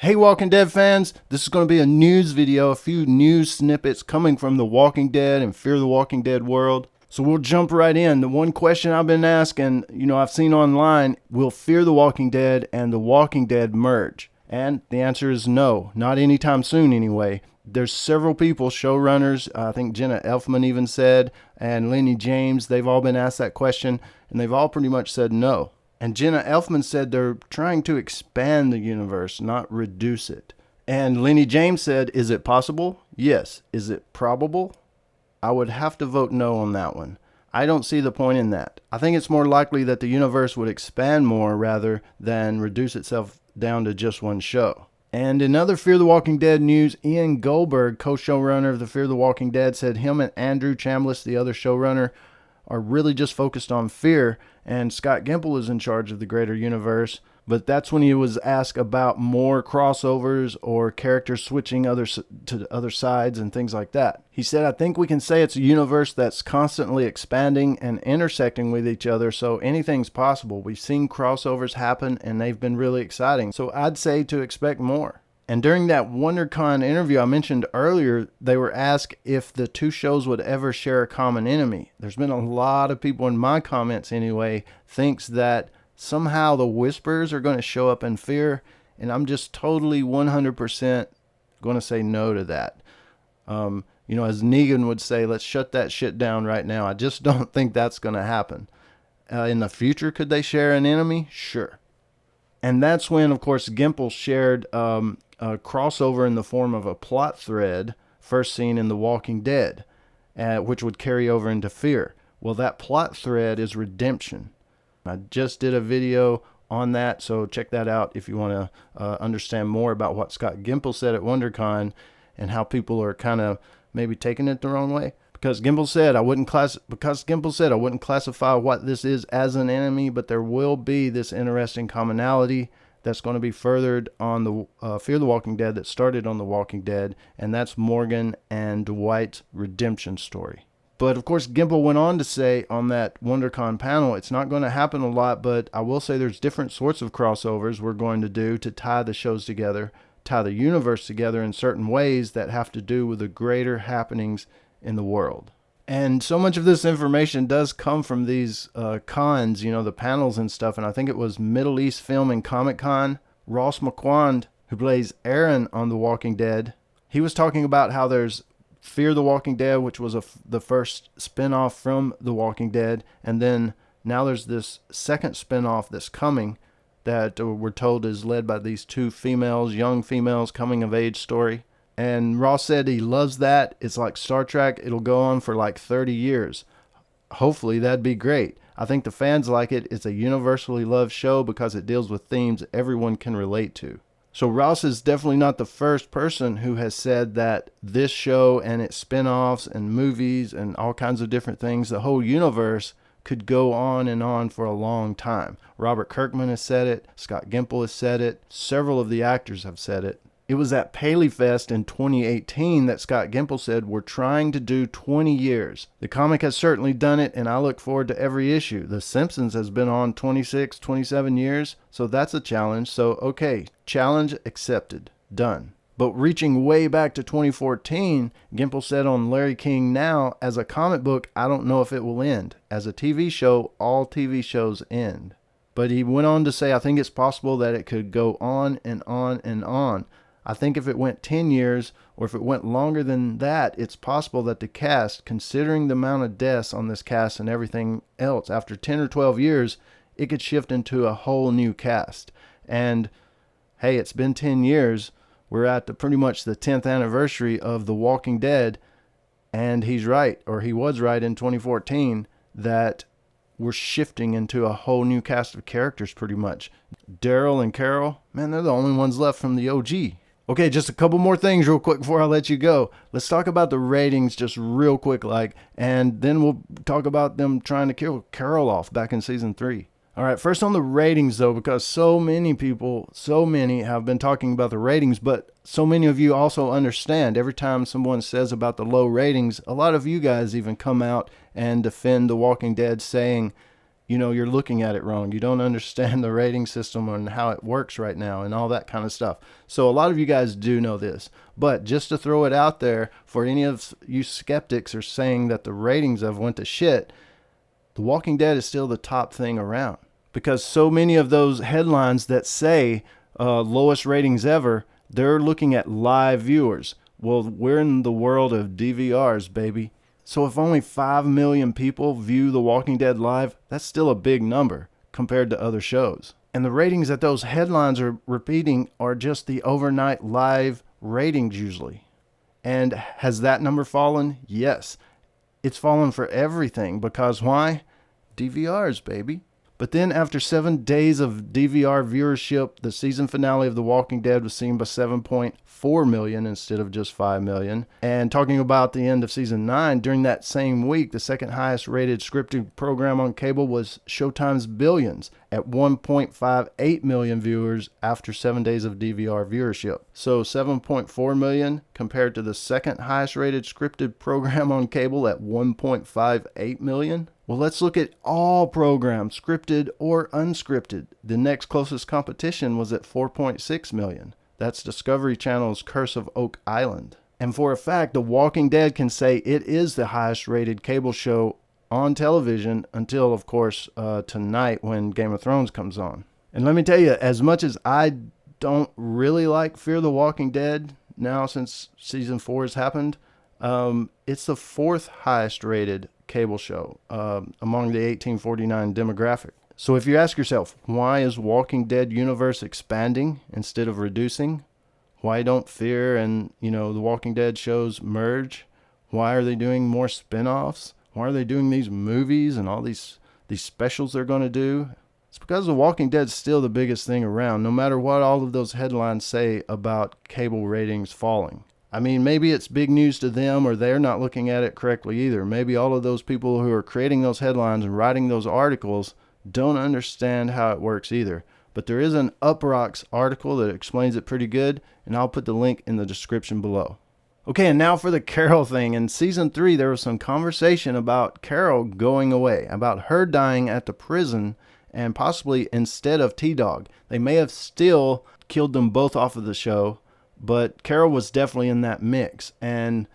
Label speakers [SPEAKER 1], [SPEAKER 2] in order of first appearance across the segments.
[SPEAKER 1] Hey Walking Dead fans, this is going to be a news video, a few news snippets coming from The Walking Dead and Fear the Walking Dead world. So we'll jump right in. The one question I've been asking, I've seen online, will Fear the Walking Dead and The Walking Dead merge? And the answer is no, not anytime soon anyway. There's several people, showrunners, I think Jenna Elfman even said, and Lenny James, they've all been asked that question, and they've all pretty much said no. And Jenna Elfman said they're trying to expand the universe, not reduce it. And Lenny James said, is it possible? Yes. Is it probable? I would have to vote no on that one. I don't see the point in that. I think it's more likely that the universe would expand more rather than reduce itself down to just one show. And in other Fear the Walking Dead news, Ian Goldberg, co-showrunner of the Fear the Walking Dead, said him and Andrew Chambliss, the other showrunner, are really just focused on Fear, and Scott Gimple is in charge of the greater universe. But that's when he was asked about more crossovers or characters switching to other sides and things like that. He said, I think we can say it's a universe that's constantly expanding and intersecting with each other, so anything's possible. We've seen crossovers happen, and they've been really exciting. So I'd say to expect more. And during that WonderCon interview I mentioned earlier, they were asked if the two shows would ever share a common enemy. There's been a lot of people in my comments anyway, thinks that somehow the Whisperers are going to show up in Fear, and I'm just totally 100% going to say no to that. As Negan would say, let's shut that shit down right now. I just don't think that's going to happen. In the future, could they share an enemy? Sure. And that's when, of course, Gimple shared a crossover in the form of a plot thread first seen in The Walking Dead, which would carry over into Fear. Well, that plot thread is redemption. I just did a video on that, so check that out if you want to understand more about what Scott Gimple said at WonderCon and how people are kind of maybe taking it the wrong way. Because Gimple said I wouldn't classify what this is as an enemy, but there will be this interesting commonality that's going to be furthered on the Fear the Walking Dead that started on The Walking Dead, and that's Morgan and Dwight's redemption story. But of course, Gimple went on to say on that WonderCon panel, it's not going to happen a lot, but I will say there's different sorts of crossovers we're going to do to tie the shows together, tie the universe together in certain ways that have to do with the greater happenings in the world. And so much of this information does come from these cons, the panels and stuff. And I think it was Middle East Film and Comic Con. Ross McQuand, who plays Aaron on The Walking Dead, he was talking about how there's Fear the Walking Dead, which was the first spin-off from The Walking Dead. And then now there's this second spin-off that's coming that we're told is led by these two females, young females, coming-of-age story. And Ross said he loves that. It's like Star Trek. It'll go on for like 30 years. Hopefully that'd be great. I think the fans like it. It's a universally loved show because it deals with themes everyone can relate to. So Ross is definitely not the first person who has said that this show and its spin-offs and movies and all kinds of different things, the whole universe could go on and on for a long time. Robert Kirkman has said it. Scott Gimple has said it. Several of the actors have said it. It was at Paley Fest in 2018 that Scott Gimple said, we're trying to do 20 years. The comic has certainly done it, and I look forward to every issue. The Simpsons has been on 26, 27 years, so that's a challenge. So, okay, challenge accepted. Done. But reaching way back to 2014, Gimple said on Larry King Now, as a comic book, I don't know if it will end. As a TV show, all TV shows end. But he went on to say, I think it's possible that it could go on and on and on. I think if it went 10 years, or if it went longer than that, it's possible that the cast, considering the amount of deaths on this cast and everything else, after 10 or 12 years, it could shift into a whole new cast. And, hey, it's been 10 years. We're at pretty much the 10th anniversary of The Walking Dead, and he's right, or he was right in 2014, that we're shifting into a whole new cast of characters pretty much. Daryl and Carol, man, they're the only ones left from the OG. Okay, just a couple more things real quick before I let you go. Let's talk about the ratings just real quick, and then we'll talk about them trying to kill Carol off back in season 3. All right, first on the ratings, though, because so many have been talking about the ratings, but so many of you also understand every time someone says about the low ratings, a lot of you guys even come out and defend The Walking Dead saying, you're looking at it wrong. You don't understand the rating system and how it works right now and all that kind of stuff. So a lot of you guys do know this, but just to throw it out there for any of you skeptics are saying that the ratings have went to shit, The Walking Dead is still the top thing around, because so many of those headlines that say lowest ratings ever, they're looking at live viewers. Well, we're in the world of DVRs, baby. So if only 5 million people view The Walking Dead live, that's still a big number compared to other shows. And the ratings that those headlines are repeating are just the overnight live ratings usually. And has that number fallen? Yes. It's fallen for everything, because why? DVRs, baby. But then after 7 days of DVR viewership, the season finale of The Walking Dead was seen by 7.4 million instead of just 5 million. And talking about the end of season 9, during that same week, the second highest rated scripted program on cable was Showtime's Billions at 1.58 million viewers after 7 days of DVR viewership. So 7.4 million compared to the second highest rated scripted program on cable at 1.58 million. Well, let's look at all programs, scripted or unscripted. The next closest competition was at 4.6 million. That's Discovery Channel's Curse of Oak Island. And for a fact, The Walking Dead can say it is the highest rated cable show on television until, of course, tonight when Game of Thrones comes on. And let me tell you, as much as I don't really like Fear the Walking Dead now since season 4 has happened, it's the fourth highest rated cable show among the 1849 demographic. So if you ask yourself, why is Walking Dead universe expanding instead of reducing? Why don't Fear and the Walking Dead shows merge? Why are they doing more spin-offs? Why are they doing these movies and all these specials they're going to do? It's because The Walking Dead's still the biggest thing around, no matter what all of those headlines say about cable ratings falling. I mean, maybe it's big news to them, or they're not looking at it correctly either. Maybe all of those people who are creating those headlines and writing those articles don't understand how it works either. But there is an Uproxx article that explains it pretty good, and I'll put the link in the description below. Okay, and now for the Carol thing. In season 3, there was some conversation about Carol going away, about her dying at the prison, and possibly instead of T-Dog. They may have still killed them both off of the show, but Carol was definitely in that mix. And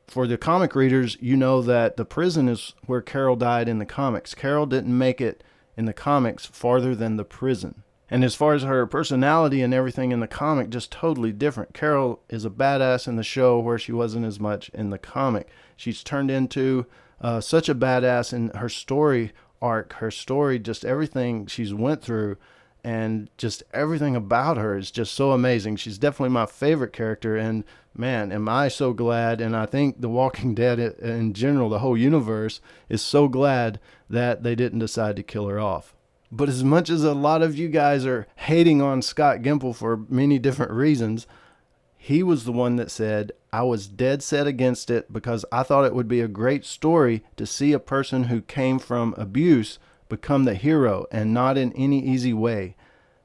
[SPEAKER 1] for the comic readers, you know that the prison is where Carol died in the comics. Carol didn't make it in the comics farther than the prison. And as far as her personality and everything in the comic, just totally different. Carol is a badass in the show where she wasn't as much in the comic. She's turned into such a badass in her story arc, her story, just everything she's went through. And just everything about her is just so amazing. She's definitely my favorite character. And man, am I so glad. And I think The Walking Dead in general, the whole universe, is so glad that they didn't decide to kill her off. But as much as a lot of you guys are hating on Scott Gimple for many different reasons, he was the one that said, I was dead set against it because I thought it would be a great story to see a person who came from abuse become the hero, and not in any easy way.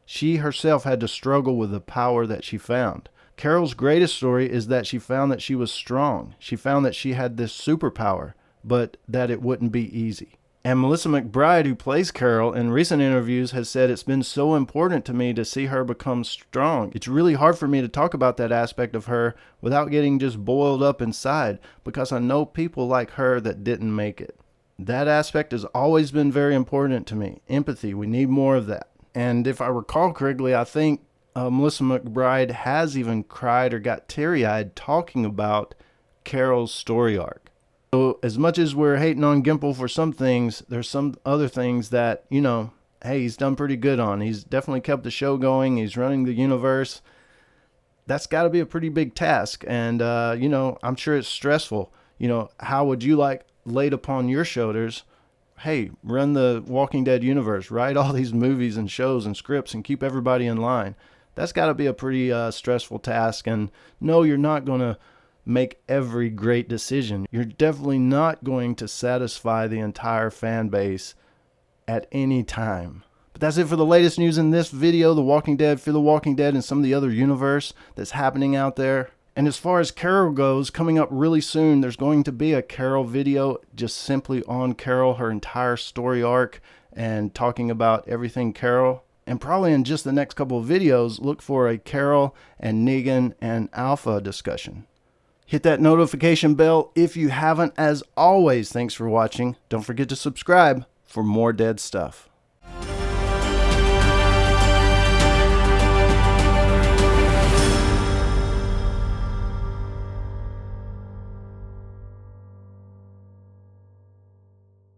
[SPEAKER 1] She herself had to struggle with the power that she found. Carol's greatest story is that she found that she was strong. She found that she had this superpower, but that it wouldn't be easy. And Melissa McBride, who plays Carol, in recent interviews has said, it's been so important to me to see her become strong. It's really hard for me to talk about that aspect of her without getting just boiled up inside, because I know people like her that didn't make it. That aspect has always been very important to me. Empathy, we need more of that. And if I recall correctly, I think Melissa McBride has even cried or got teary-eyed talking about Carol's story arc. So as much as we're hating on Gimple for some things, there's some other things that, hey, he's done pretty good on. He's definitely kept the show going. He's running the universe. That's got to be a pretty big task. And, I'm sure it's stressful. How would you like laid upon your shoulders, hey, run the Walking Dead universe, write all these movies and shows and scripts and keep everybody in line? That's got to be a pretty stressful task. And no, you're not going to make every great decision. You're definitely not going to satisfy the entire fan base at any time. But that's it for the latest news in this video. The Walking Dead, Fear the Walking Dead, and some of the other universe that's happening out there. And as far as Carol goes, coming up really soon, there's going to be a Carol video just simply on Carol, her entire story arc. and talking about everything Carol. And probably in just the next couple of videos, look for a Carol and Negan and Alpha discussion. Hit that notification bell if you haven't. As always, thanks for watching. Don't forget to subscribe for more dead stuff.